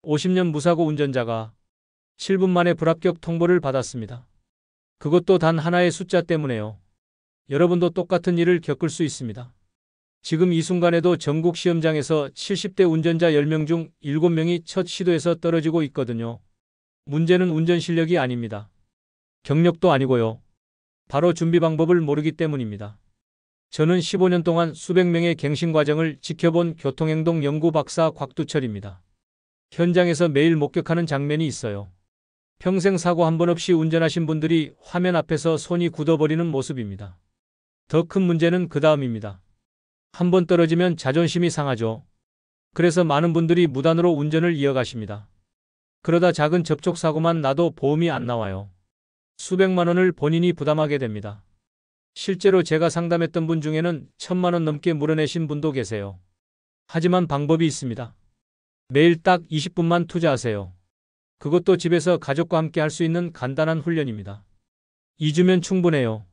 50년 무사고 운전자가 7분 만에 불합격 통보를 받았습니다. 그것도 단 하나의 숫자 때문에요. 여러분도 똑같은 일을 겪을 수 있습니다. 지금 이 순간에도 전국 시험장에서 70대 운전자 10명 중 7명이 첫 시도에서 떨어지고 있거든요. 문제는 운전 실력이 아닙니다. 경력도 아니고요. 바로 준비 방법을 모르기 때문입니다. 저는 15년 동안 수백 명의 갱신 과정을 지켜본 교통행동 연구 박사 곽두철입니다. 현장에서 매일 목격하는 장면이 있어요. 평생 사고 한 번 없이 운전하신 분들이 화면 앞에서 손이 굳어버리는 모습입니다. 더 큰 문제는 그 다음입니다. 한 번 떨어지면 자존심이 상하죠. 그래서 많은 분들이 무단으로 운전을 이어가십니다. 그러다 작은 접촉사고만 나도 보험이 안 나와요. 수백만 원을 본인이 부담하게 됩니다. 실제로 제가 상담했던 분 중에는 1,000만 원 넘게 물어내신 분도 계세요. 하지만 방법이 있습니다. 매일 딱 20분만 투자하세요. 그것도 집에서 가족과 함께 할 수 있는 간단한 훈련입니다. 2주면 충분해요.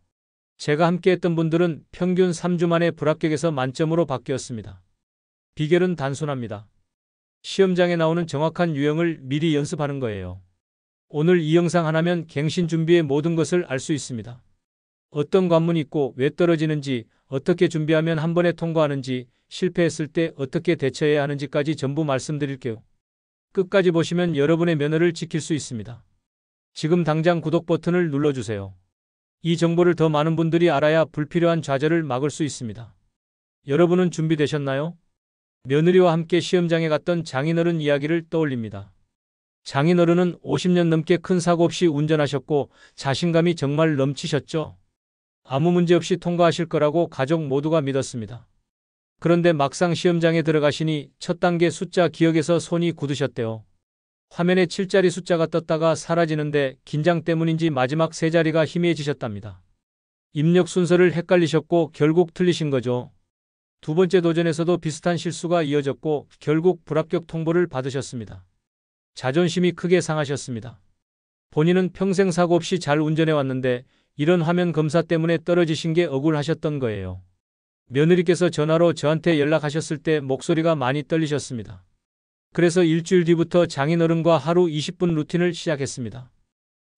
제가 함께 했던 분들은 평균 3주 만에 불합격에서 만점으로 바뀌었습니다. 비결은 단순합니다. 시험장에 나오는 정확한 유형을 미리 연습하는 거예요. 오늘 이 영상 하나면 갱신 준비의 모든 것을 알 수 있습니다. 어떤 관문이 있고 왜 떨어지는지, 어떻게 준비하면 한 번에 통과하는지, 실패했을 때 어떻게 대처해야 하는지까지 전부 말씀드릴게요. 끝까지 보시면 여러분의 면허를 지킬 수 있습니다. 지금 당장 구독 버튼을 눌러주세요. 이 정보를 더 많은 분들이 알아야 불필요한 좌절을 막을 수 있습니다. 여러분은 준비되셨나요? 며느리와 함께 시험장에 갔던 장인어른 이야기를 떠올립니다. 장인어른은 50년 넘게 큰 사고 없이 운전하셨고 자신감이 정말 넘치셨죠. 아무 문제 없이 통과하실 거라고 가족 모두가 믿었습니다. 그런데 막상 시험장에 들어가시니 첫 단계 숫자 기억에서 손이 굳으셨대요. 화면에 7자리 숫자가 떴다가 사라지는데 긴장 때문인지 마지막 3자리가 희미해지셨답니다. 입력 순서를 헷갈리셨고 결국 틀리신 거죠. 두 번째 도전에서도 비슷한 실수가 이어졌고 결국 불합격 통보를 받으셨습니다. 자존심이 크게 상하셨습니다. 본인은 평생 사고 없이 잘 운전해 왔는데 이런 화면 검사 때문에 떨어지신 게 억울하셨던 거예요. 며느리께서 전화로 저한테 연락하셨을 때 목소리가 많이 떨리셨습니다. 그래서 일주일 뒤부터 장인어른과 하루 20분 루틴을 시작했습니다.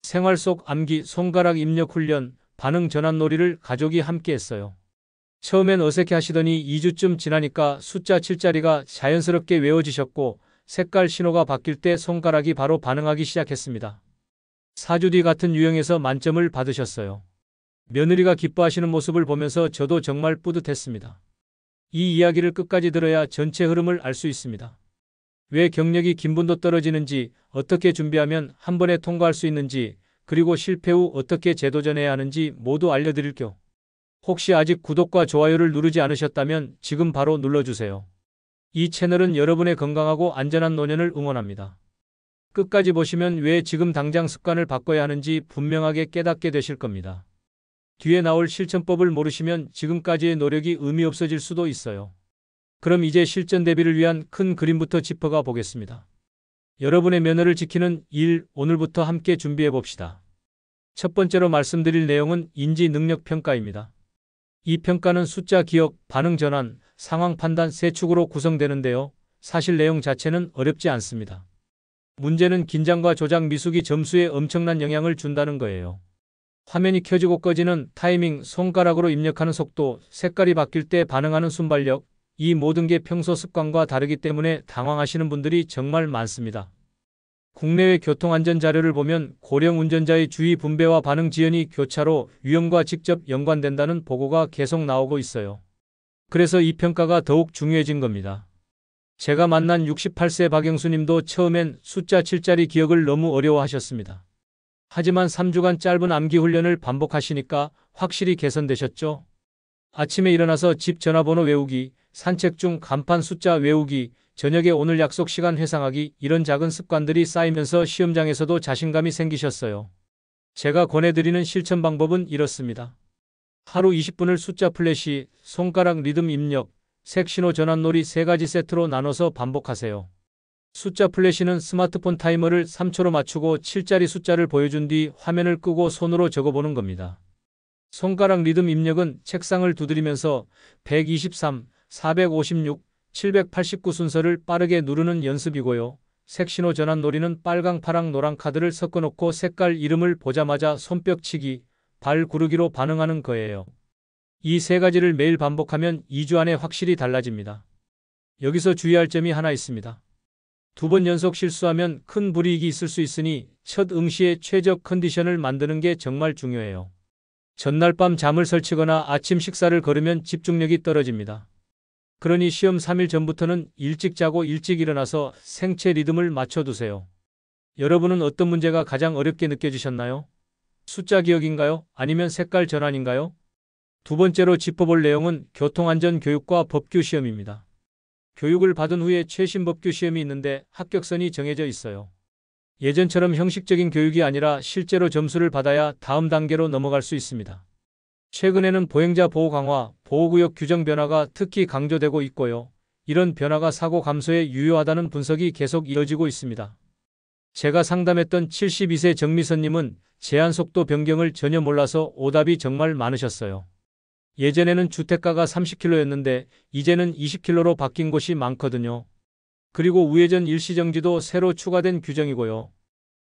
생활 속 암기, 손가락 입력 훈련, 반응 전환 놀이를 가족이 함께 했어요. 처음엔 어색해 하시더니 2주쯤 지나니까 숫자 7자리가 자연스럽게 외워지셨고 색깔 신호가 바뀔 때 손가락이 바로 반응하기 시작했습니다. 4주 뒤 같은 유형에서 만점을 받으셨어요. 며느리가 기뻐하시는 모습을 보면서 저도 정말 뿌듯했습니다. 이 이야기를 끝까지 들어야 전체 흐름을 알 수 있습니다. 왜 경력이 긴 분도 떨어지는지, 어떻게 준비하면 한 번에 통과할 수 있는지, 그리고 실패 후 어떻게 재도전해야 하는지 모두 알려드릴게요. 혹시 아직 구독과 좋아요를 누르지 않으셨다면 지금 바로 눌러주세요. 이 채널은 여러분의 건강하고 안전한 노년을 응원합니다. 끝까지 보시면 왜 지금 당장 습관을 바꿔야 하는지 분명하게 깨닫게 되실 겁니다. 뒤에 나올 실천법을 모르시면 지금까지의 노력이 의미 없어질 수도 있어요. 그럼 이제 실전 대비를 위한 큰 그림부터 짚어가 보겠습니다. 여러분의 면허를 지키는 일, 오늘부터 함께 준비해 봅시다. 첫 번째로 말씀드릴 내용은 인지 능력 평가입니다. 이 평가는 숫자 기억, 반응 전환, 상황 판단 3축으로 구성되는데요. 사실 내용 자체는 어렵지 않습니다. 문제는 긴장과 조작 미숙이 점수에 엄청난 영향을 준다는 거예요. 화면이 켜지고 꺼지는 타이밍, 손가락으로 입력하는 속도, 색깔이 바뀔 때 반응하는 순발력, 이 모든 게 평소 습관과 다르기 때문에 당황하시는 분들이 정말 많습니다. 국내외 교통안전 자료를 보면 고령 운전자의 주의 분배와 반응 지연이 교차로 위험과 직접 연관된다는 보고가 계속 나오고 있어요. 그래서 이 평가가 더욱 중요해진 겁니다. 제가 만난 68세 박영수 님도 처음엔 숫자 7자리 기억을 너무 어려워하셨습니다. 하지만 3주간 짧은 암기 훈련을 반복하시니까 확실히 개선되셨죠? 아침에 일어나서 집 전화번호 외우기, 산책 중 간판 숫자 외우기, 저녁에 오늘 약속 시간 회상하기, 이런 작은 습관들이 쌓이면서 시험장에서도 자신감이 생기셨어요. 제가 권해드리는 실천 방법은 이렇습니다. 하루 20분을 숫자 플래시, 손가락 리듬 입력, 색 신호 전환 놀이 3가지 세트로 나눠서 반복하세요. 숫자 플래시는 스마트폰 타이머를 3초로 맞추고 7자리 숫자를 보여준 뒤 화면을 끄고 손으로 적어보는 겁니다. 손가락 리듬 입력은 책상을 두드리면서 123, 456, 789 순서를 빠르게 누르는 연습이고요. 색신호 전환 놀이는 빨강, 파랑, 노랑 카드를 섞어놓고 색깔 이름을 보자마자 손뼉치기, 발 구르기로 반응하는 거예요. 이 세 가지를 매일 반복하면 2주 안에 확실히 달라집니다. 여기서 주의할 점이 하나 있습니다. 2번 연속 실수하면 큰 불이익이 있을 수 있으니 첫 응시에 최적 컨디션을 만드는 게 정말 중요해요. 전날 밤 잠을 설치거나 아침 식사를 거르면 집중력이 떨어집니다. 그러니 시험 3일 전부터는 일찍 자고 일찍 일어나서 생체 리듬을 맞춰두세요. 여러분은 어떤 문제가 가장 어렵게 느껴지셨나요? 숫자 기억인가요? 아니면 색깔 전환인가요? 두 번째로 짚어볼 내용은 교통안전교육과 법규 시험입니다. 교육을 받은 후에 최신 법규 시험이 있는데 합격선이 정해져 있어요. 예전처럼 형식적인 교육이 아니라 실제로 점수를 받아야 다음 단계로 넘어갈 수 있습니다. 최근에는 보행자 보호 강화, 보호구역 규정 변화가 특히 강조되고 있고요. 이런 변화가 사고 감소에 유효하다는 분석이 계속 이어지고 있습니다. 제가 상담했던 72세 정미선님은 제한속도 변경을 전혀 몰라서 오답이 정말 많으셨어요. 예전에는 주택가가 30km였는데 이제는 20km로 바뀐 곳이 많거든요. 그리고 우회전 일시정지도 새로 추가된 규정이고요.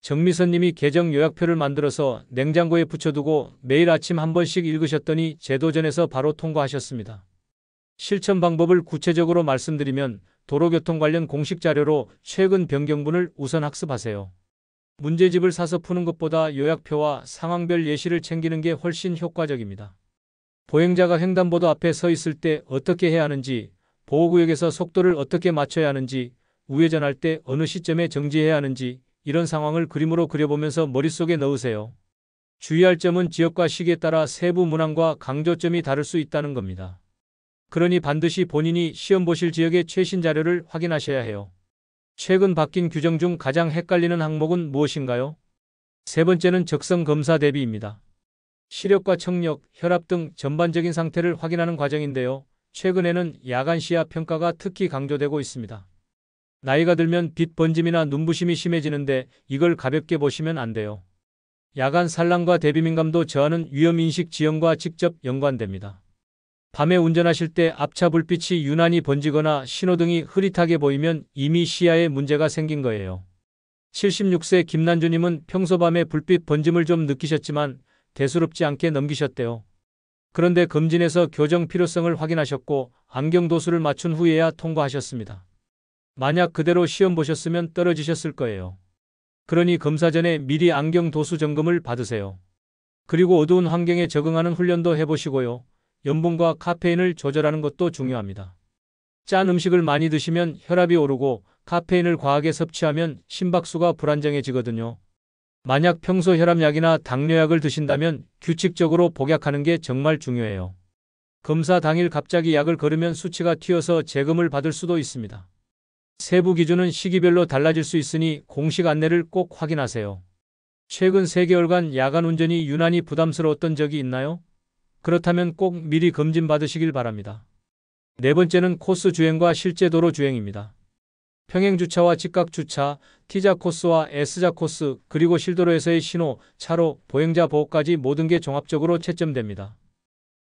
정미선님이 계정 요약표를 만들어서 냉장고에 붙여두고 매일 아침 한 번씩 읽으셨더니 제도전에서 바로 통과하셨습니다. 실천 방법을 구체적으로 말씀드리면 도로교통 관련 공식 자료로 최근 변경분을 우선 학습하세요. 문제집을 사서 푸는 것보다 요약표와 상황별 예시를 챙기는 게 훨씬 효과적입니다. 보행자가 횡단보도 앞에 서 있을 때 어떻게 해야 하는지, 보호구역에서 속도를 어떻게 맞춰야 하는지, 우회전할 때 어느 시점에 정지해야 하는지 이런 상황을 그림으로 그려보면서 머릿속에 넣으세요. 주의할 점은 지역과 시기에 따라 세부 문항과 강조점이 다를 수 있다는 겁니다. 그러니 반드시 본인이 시험 보실 지역의 최신 자료를 확인하셔야 해요. 최근 바뀐 규정 중 가장 헷갈리는 항목은 무엇인가요? 세 번째는 적성 검사 대비입니다. 시력과 청력, 혈압 등 전반적인 상태를 확인하는 과정인데요. 최근에는 야간 시야 평가가 특히 강조되고 있습니다. 나이가 들면 빛 번짐이나 눈부심이 심해지는데 이걸 가볍게 보시면 안 돼요. 야간 산란과 대비민감도 저하는 위험인식 지연과 직접 연관됩니다. 밤에 운전하실 때 앞차 불빛이 유난히 번지거나 신호등이 흐릿하게 보이면 이미 시야에 문제가 생긴 거예요. 76세 김난주님은 평소 밤에 불빛 번짐을 좀 느끼셨지만 대수롭지 않게 넘기셨대요. 그런데 검진에서 교정 필요성을 확인하셨고 안경 도수를 맞춘 후에야 통과하셨습니다. 만약 그대로 시험 보셨으면 떨어지셨을 거예요. 그러니 검사 전에 미리 안경 도수 점검을 받으세요. 그리고 어두운 환경에 적응하는 훈련도 해보시고요. 염분과 카페인을 조절하는 것도 중요합니다. 짠 음식을 많이 드시면 혈압이 오르고 카페인을 과하게 섭취하면 심박수가 불안정해지거든요. 만약 평소 혈압약이나 당뇨약을 드신다면 규칙적으로 복약하는 게 정말 중요해요. 검사 당일 갑자기 약을 걸으면 수치가 튀어서 재검을 받을 수도 있습니다. 세부 기준은 시기별로 달라질 수 있으니 공식 안내를 꼭 확인하세요. 최근 3개월간 야간 운전이 유난히 부담스러웠던 적이 있나요? 그렇다면 꼭 미리 검진 받으시길 바랍니다. 네 번째는 코스 주행과 실제 도로 주행입니다. 평행주차와 직각주차, T자 코스와 S자 코스, 그리고 실도로에서의 신호, 차로, 보행자 보호까지 모든 게 종합적으로 채점됩니다.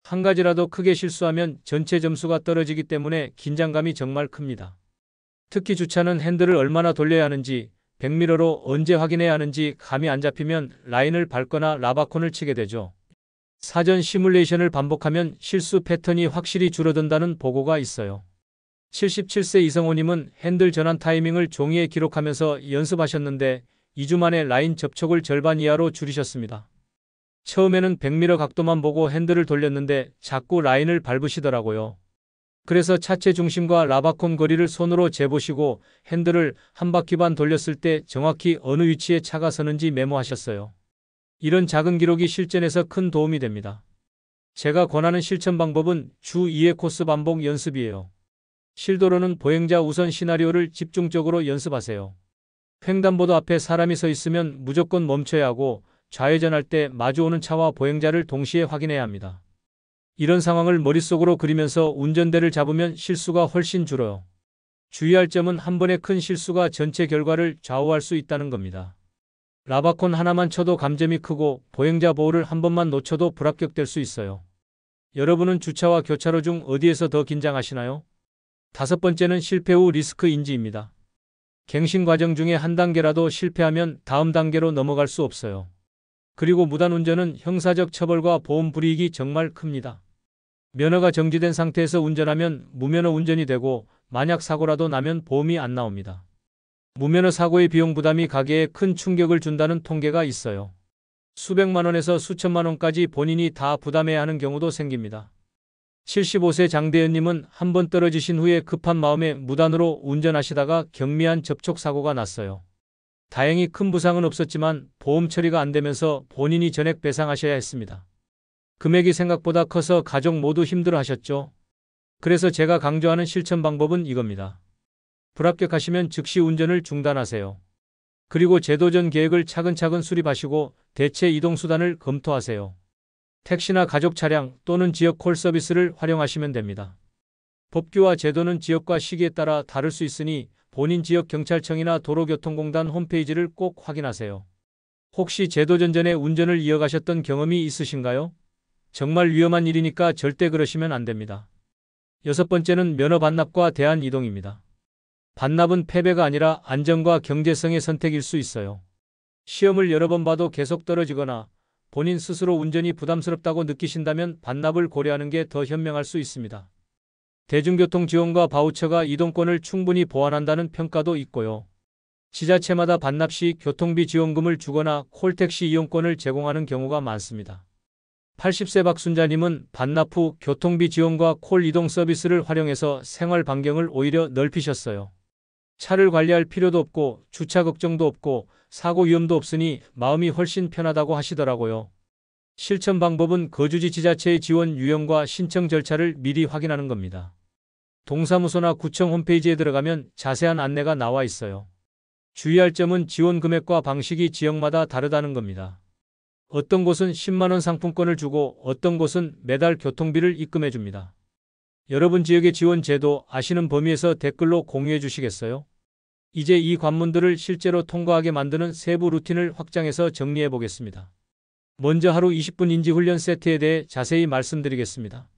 한 가지라도 크게 실수하면 전체 점수가 떨어지기 때문에 긴장감이 정말 큽니다. 특히 주차는 핸들을 얼마나 돌려야 하는지, 백미러로 언제 확인해야 하는지 감이 안 잡히면 라인을 밟거나 라바콘을 치게 되죠. 사전 시뮬레이션을 반복하면 실수 패턴이 확실히 줄어든다는 보고가 있어요. 77세 이성호님은 핸들 전환 타이밍을 종이에 기록하면서 연습하셨는데 2주 만에 라인 접촉을 절반 이하로 줄이셨습니다. 처음에는 백미러 각도만 보고 핸들을 돌렸는데 자꾸 라인을 밟으시더라고요. 그래서 차체 중심과 라바콘 거리를 손으로 재보시고 핸들을 한 바퀴 반 돌렸을 때 정확히 어느 위치에 차가 서는지 메모하셨어요. 이런 작은 기록이 실전에서 큰 도움이 됩니다. 제가 권하는 실천 방법은 주 2회 코스 반복 연습이에요. 실도로는 보행자 우선 시나리오를 집중적으로 연습하세요. 횡단보도 앞에 사람이 서 있으면 무조건 멈춰야 하고 좌회전할 때 마주오는 차와 보행자를 동시에 확인해야 합니다. 이런 상황을 머릿속으로 그리면서 운전대를 잡으면 실수가 훨씬 줄어요. 주의할 점은 한 번의 큰 실수가 전체 결과를 좌우할 수 있다는 겁니다. 라바콘 하나만 쳐도 감점이 크고 보행자 보호를 한 번만 놓쳐도 불합격될 수 있어요. 여러분은 주차와 교차로 중 어디에서 더 긴장하시나요? 5번째는 실패 후 리스크 인지입니다. 갱신 과정 중에 한 단계라도 실패하면 다음 단계로 넘어갈 수 없어요. 그리고 무단 운전은 형사적 처벌과 보험 불이익이 정말 큽니다. 면허가 정지된 상태에서 운전하면 무면허 운전이 되고 만약 사고라도 나면 보험이 안 나옵니다. 무면허 사고의 비용 부담이 가게에 큰 충격을 준다는 통계가 있어요. 수백만 원에서 수천만 원까지 본인이 다 부담해야 하는 경우도 생깁니다. 75세 장대현님은 한 번 떨어지신 후에 급한 마음에 무단으로 운전하시다가 경미한 접촉사고가 났어요. 다행히 큰 부상은 없었지만 보험 처리가 안 되면서 본인이 전액 배상하셔야 했습니다. 금액이 생각보다 커서 가족 모두 힘들어하셨죠. 그래서 제가 강조하는 실천 방법은 이겁니다. 불합격하시면 즉시 운전을 중단하세요. 그리고 제도전 계획을 차근차근 수립하시고 대체 이동수단을 검토하세요. 택시나 가족 차량 또는 지역 콜 서비스를 활용하시면 됩니다. 법규와 제도는 지역과 시기에 따라 다를 수 있으니 본인 지역 경찰청이나 도로교통공단 홈페이지를 꼭 확인하세요. 혹시 제도전 전에 운전을 이어가셨던 경험이 있으신가요? 정말 위험한 일이니까 절대 그러시면 안 됩니다. 6번째는 면허 반납과 대안 이동입니다. 반납은 패배가 아니라 안전과 경제성의 선택일 수 있어요. 시험을 여러 번 봐도 계속 떨어지거나 본인 스스로 운전이 부담스럽다고 느끼신다면 반납을 고려하는 게 더 현명할 수 있습니다. 대중교통 지원과 바우처가 이동권을 충분히 보완한다는 평가도 있고요. 지자체마다 반납 시 교통비 지원금을 주거나 콜택시 이용권을 제공하는 경우가 많습니다. 80세 박순자님은 반납 후 교통비 지원과 콜 이동 서비스를 활용해서 생활 반경을 오히려 넓히셨어요. 차를 관리할 필요도 없고 주차 걱정도 없고 사고 위험도 없으니 마음이 훨씬 편하다고 하시더라고요. 실천 방법은 거주지 지자체의 지원 유형과 신청 절차를 미리 확인하는 겁니다. 동사무소나 구청 홈페이지에 들어가면 자세한 안내가 나와 있어요. 주의할 점은 지원 금액과 방식이 지역마다 다르다는 겁니다. 어떤 곳은 10만 원 상품권을 주고 어떤 곳은 매달 교통비를 입금해 줍니다. 여러분 지역의 지원 제도 아시는 범위에서 댓글로 공유해 주시겠어요? 이제 이 관문들을 실제로 통과하게 만드는 세부 루틴을 확장해서 정리해 보겠습니다. 먼저 하루 20분 인지 훈련 세트에 대해 자세히 말씀드리겠습니다.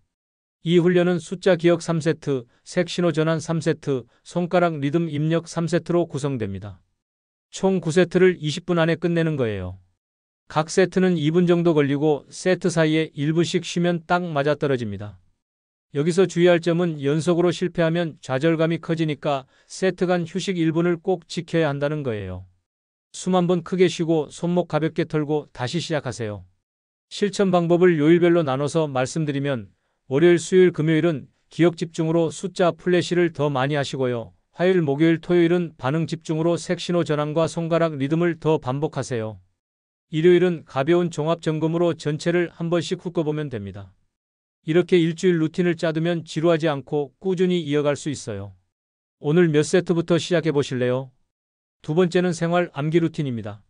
이 훈련은 숫자 기억 3세트, 색 신호 전환 3세트, 손가락 리듬 입력 3세트로 구성됩니다. 총 9세트를 20분 안에 끝내는 거예요. 각 세트는 2분 정도 걸리고 세트 사이에 1분씩 쉬면 딱 맞아떨어집니다. 여기서 주의할 점은 연속으로 실패하면 좌절감이 커지니까 세트 간 휴식 1분을 꼭 지켜야 한다는 거예요. 숨 한 번 크게 쉬고 손목 가볍게 털고 다시 시작하세요. 실천 방법을 요일별로 나눠서 말씀드리면 월요일, 수요일, 금요일은 기억 집중으로 숫자 플래시를 더 많이 하시고요. 화요일, 목요일, 토요일은 반응 집중으로 색신호 전환과 손가락 리듬을 더 반복하세요. 일요일은 가벼운 종합 점검으로 전체를 한 번씩 훑어보면 됩니다. 이렇게 일주일 루틴을 짜두면 지루하지 않고 꾸준히 이어갈 수 있어요. 오늘 몇 세트부터 시작해 보실래요? 두 번째는 생활 암기 루틴입니다.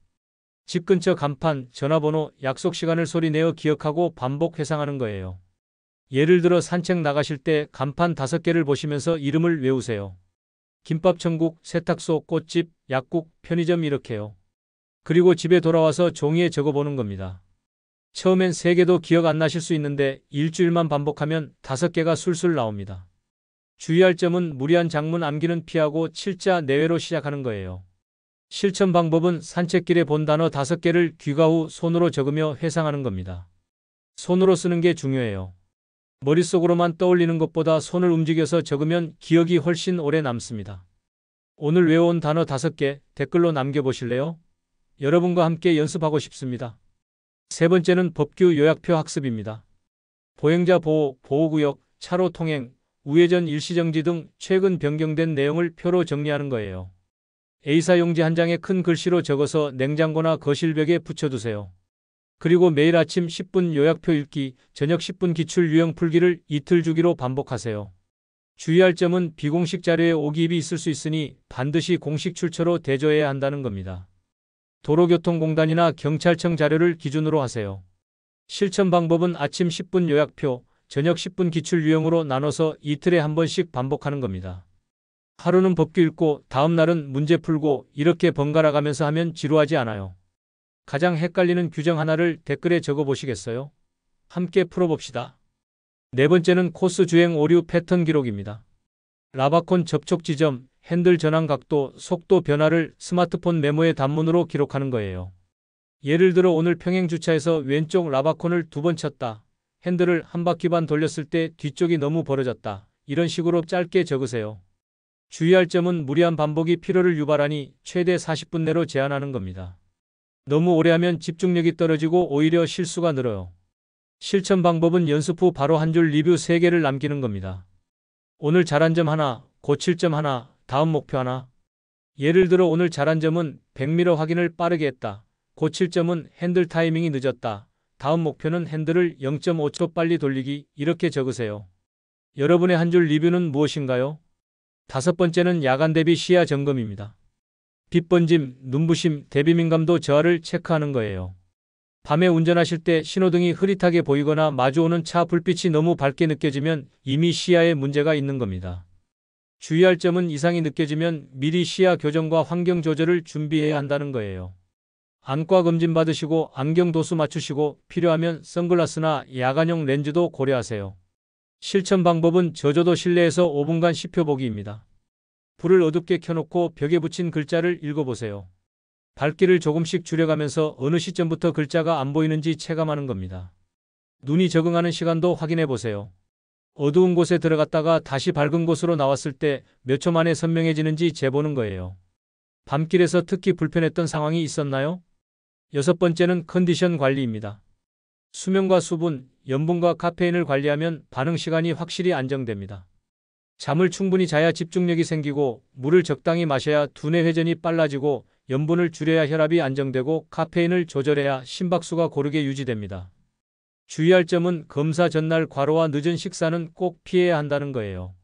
집 근처 간판, 전화번호, 약속 시간을 소리내어 기억하고 반복 회상하는 거예요. 예를 들어 산책 나가실 때 간판 5개를 보시면서 이름을 외우세요. 김밥천국, 세탁소, 꽃집, 약국, 편의점 이렇게요. 그리고 집에 돌아와서 종이에 적어보는 겁니다. 처음엔 3개도 기억 안 나실 수 있는데 일주일만 반복하면 5개가 술술 나옵니다. 주의할 점은 무리한 장문 암기는 피하고 7자 내외로 시작하는 거예요. 실천 방법은 산책길에 본 단어 5개를 귀가 후 손으로 적으며 회상하는 겁니다. 손으로 쓰는 게 중요해요. 머릿속으로만 떠올리는 것보다 손을 움직여서 적으면 기억이 훨씬 오래 남습니다. 오늘 외워온 단어 5개 댓글로 남겨보실래요? 여러분과 함께 연습하고 싶습니다. 세 번째는 법규 요약표 학습입니다. 보행자 보호, 보호구역, 차로 통행, 우회전 일시정지 등 최근 변경된 내용을 표로 정리하는 거예요. A사 용지 한 장에 큰 글씨로 적어서 냉장고나 거실벽에 붙여두세요. 그리고 매일 아침 10분 요약표 읽기, 저녁 10분 기출 유형 풀기를 이틀 주기로 반복하세요. 주의할 점은 비공식 자료에 오기입이 있을 수 있으니 반드시 공식 출처로 대조해야 한다는 겁니다. 도로교통공단이나 경찰청 자료를 기준으로 하세요. 실천 방법은 아침 10분 요약표, 저녁 10분 기출 유형으로 나눠서 이틀에 한 번씩 반복하는 겁니다. 하루는 법규 읽고 다음 날은 문제 풀고 이렇게 번갈아 가면서 하면 지루하지 않아요. 가장 헷갈리는 규정 하나를 댓글에 적어 보시겠어요? 함께 풀어봅시다. 네 번째는 코스 주행 오류 패턴 기록입니다. 라바콘 접촉 지점, 핸들 전환 각도, 속도 변화를 스마트폰 메모의 단문으로 기록하는 거예요. 예를 들어 오늘 평행 주차에서 왼쪽 라바콘을 2번 쳤다. 핸들을 한 바퀴 반 돌렸을 때 뒤쪽이 너무 벌어졌다. 이런 식으로 짧게 적으세요. 주의할 점은 무리한 반복이 피로를 유발하니 최대 40분 내로 제한하는 겁니다. 너무 오래 하면 집중력이 떨어지고 오히려 실수가 늘어요. 실천 방법은 연습 후 바로 한 줄 리뷰 3개를 남기는 겁니다. 오늘 잘한 점 하나, 고칠 점 하나, 다음 목표 하나. 예를 들어 오늘 잘한 점은 백미러 확인을 빠르게 했다. 고칠 점은 핸들 타이밍이 늦었다. 다음 목표는 핸들을 0.5초 빨리 돌리기. 이렇게 적으세요. 여러분의 한 줄 리뷰는 무엇인가요? 5번째는 야간 대비 시야 점검입니다. 빛 번짐, 눈부심, 대비 민감도 저하를 체크하는 거예요. 밤에 운전하실 때 신호등이 흐릿하게 보이거나 마주오는 차 불빛이 너무 밝게 느껴지면 이미 시야에 문제가 있는 겁니다. 주의할 점은 이상이 느껴지면 미리 시야 교정과 환경 조절을 준비해야 한다는 거예요. 안과 검진 받으시고 안경 도수 맞추시고 필요하면 선글라스나 야간용 렌즈도 고려하세요. 실천 방법은 저조도 실내에서 5분간 시표 보기입니다. 불을 어둡게 켜놓고 벽에 붙인 글자를 읽어보세요. 밝기를 조금씩 줄여가면서 어느 시점부터 글자가 안 보이는지 체감하는 겁니다. 눈이 적응하는 시간도 확인해 보세요. 어두운 곳에 들어갔다가 다시 밝은 곳으로 나왔을 때 몇 초 만에 선명해지는지 재보는 거예요. 밤길에서 특히 불편했던 상황이 있었나요? 6번째는 컨디션 관리입니다. 수면과 수분, 염분과 카페인을 관리하면 반응 시간이 확실히 안정됩니다. 잠을 충분히 자야 집중력이 생기고 물을 적당히 마셔야 두뇌 회전이 빨라지고 염분을 줄여야 혈압이 안정되고 카페인을 조절해야 심박수가 고르게 유지됩니다. 주의할 점은 검사 전날 과로와 늦은 식사는 꼭 피해야 한다는 거예요.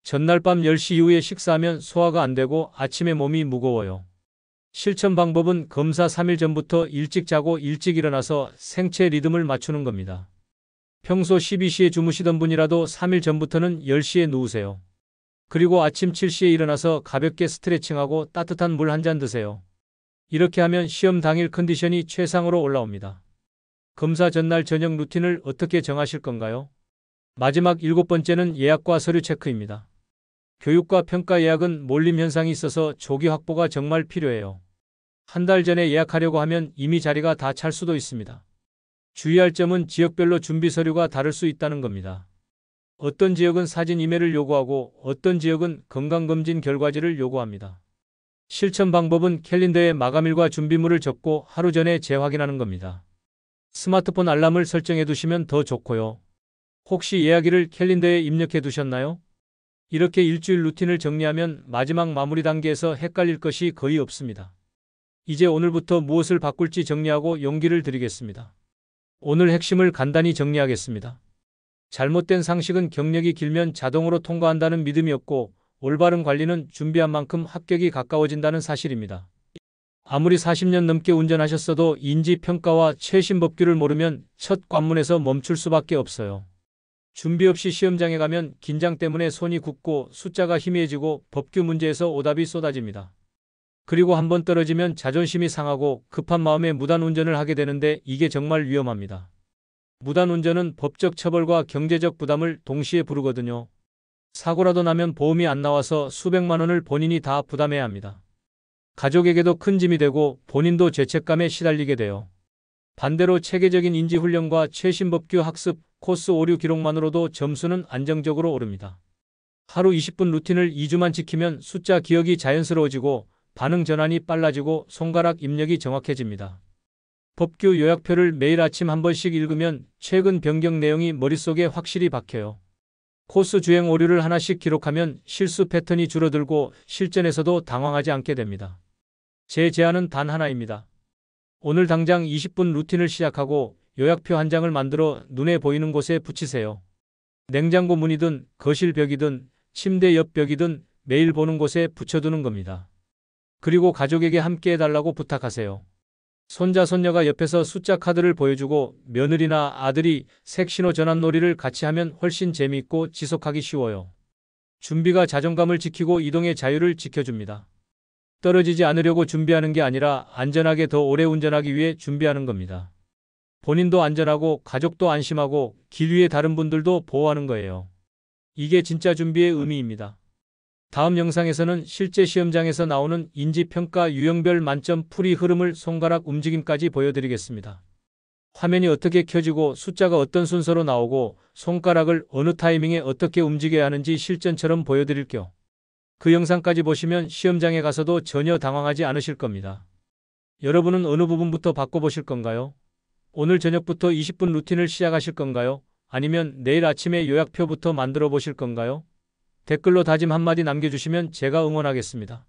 전날 밤 10시 이후에 식사하면 소화가 안 되고 아침에 몸이 무거워요. 실천 방법은 검사 3일 전부터 일찍 자고 일찍 일어나서 생체 리듬을 맞추는 겁니다. 평소 12시에 주무시던 분이라도 3일 전부터는 10시에 누우세요. 그리고 아침 7시에 일어나서 가볍게 스트레칭하고 따뜻한 물 한 잔 드세요. 이렇게 하면 시험 당일 컨디션이 최상으로 올라옵니다. 검사 전날 저녁 루틴을 어떻게 정하실 건가요? 마지막 7번째는 예약과 서류 체크입니다. 교육과 평가 예약은 몰림 현상이 있어서 조기 확보가 정말 필요해요. 한 달 전에 예약하려고 하면 이미 자리가 다 찰 수도 있습니다. 주의할 점은 지역별로 준비 서류가 다를 수 있다는 겁니다. 어떤 지역은 사진 이메일을 요구하고 어떤 지역은 건강검진 결과지를 요구합니다. 실천 방법은 캘린더에 마감일과 준비물을 적고 하루 전에 재확인하는 겁니다. 스마트폰 알람을 설정해 두시면 더 좋고요. 혹시 예약일을 캘린더에 입력해 두셨나요? 이렇게 일주일 루틴을 정리하면 마지막 마무리 단계에서 헷갈릴 것이 거의 없습니다. 이제 오늘부터 무엇을 바꿀지 정리하고 용기를 드리겠습니다. 오늘 핵심을 간단히 정리하겠습니다. 잘못된 상식은 경력이 길면 자동으로 통과한다는 믿음이 없고 올바른 관리는 준비한 만큼 합격이 가까워진다는 사실입니다. 아무리 40년 넘게 운전하셨어도 인지평가와 최신 법규를 모르면 첫 관문에서 멈출 수밖에 없어요. 준비 없이 시험장에 가면 긴장 때문에 손이 굳고 숫자가 희미해지고 법규 문제에서 오답이 쏟아집니다. 그리고 한번 떨어지면 자존심이 상하고 급한 마음에 무단운전을 하게 되는데 이게 정말 위험합니다. 무단운전은 법적 처벌과 경제적 부담을 동시에 부르거든요. 사고라도 나면 보험이 안 나와서 수백만 원을 본인이 다 부담해야 합니다. 가족에게도 큰 짐이 되고 본인도 죄책감에 시달리게 돼요. 반대로 체계적인 인지훈련과 최신 법규 학습, 코스 오류 기록만으로도 점수는 안정적으로 오릅니다. 하루 20분 루틴을 2주만 지키면 숫자 기억이 자연스러워지고 반응 전환이 빨라지고 손가락 입력이 정확해집니다. 법규 요약표를 매일 아침 한 번씩 읽으면 최근 변경 내용이 머릿속에 확실히 박혀요. 코스 주행 오류를 하나씩 기록하면 실수 패턴이 줄어들고 실전에서도 당황하지 않게 됩니다. 제 제안은 단 하나입니다. 오늘 당장 20분 루틴을 시작하고 요약표 한 장을 만들어 눈에 보이는 곳에 붙이세요. 냉장고 문이든 거실 벽이든 침대 옆 벽이든 매일 보는 곳에 붙여두는 겁니다. 그리고 가족에게 함께 해달라고 부탁하세요. 손자 손녀가 옆에서 숫자 카드를 보여주고 며느리나 아들이 색신호 전환 놀이를 같이 하면 훨씬 재미있고 지속하기 쉬워요. 준비가 자존감을 지키고 이동의 자유를 지켜줍니다. 떨어지지 않으려고 준비하는 게 아니라 안전하게 더 오래 운전하기 위해 준비하는 겁니다. 본인도 안전하고 가족도 안심하고 길 위에 다른 분들도 보호하는 거예요. 이게 진짜 준비의 의미입니다. 다음 영상에서는 실제 시험장에서 나오는 인지평가 유형별 만점 풀이 흐름을 손가락 움직임까지 보여드리겠습니다. 화면이 어떻게 켜지고 숫자가 어떤 순서로 나오고 손가락을 어느 타이밍에 어떻게 움직여야 하는지 실전처럼 보여드릴게요. 그 영상까지 보시면 시험장에 가서도 전혀 당황하지 않으실 겁니다. 여러분은 어느 부분부터 바꿔보실 건가요? 오늘 저녁부터 20분 루틴을 시작하실 건가요? 아니면 내일 아침에 요약표부터 만들어 보실 건가요? 댓글로 다짐 한마디 남겨주시면 제가 응원하겠습니다.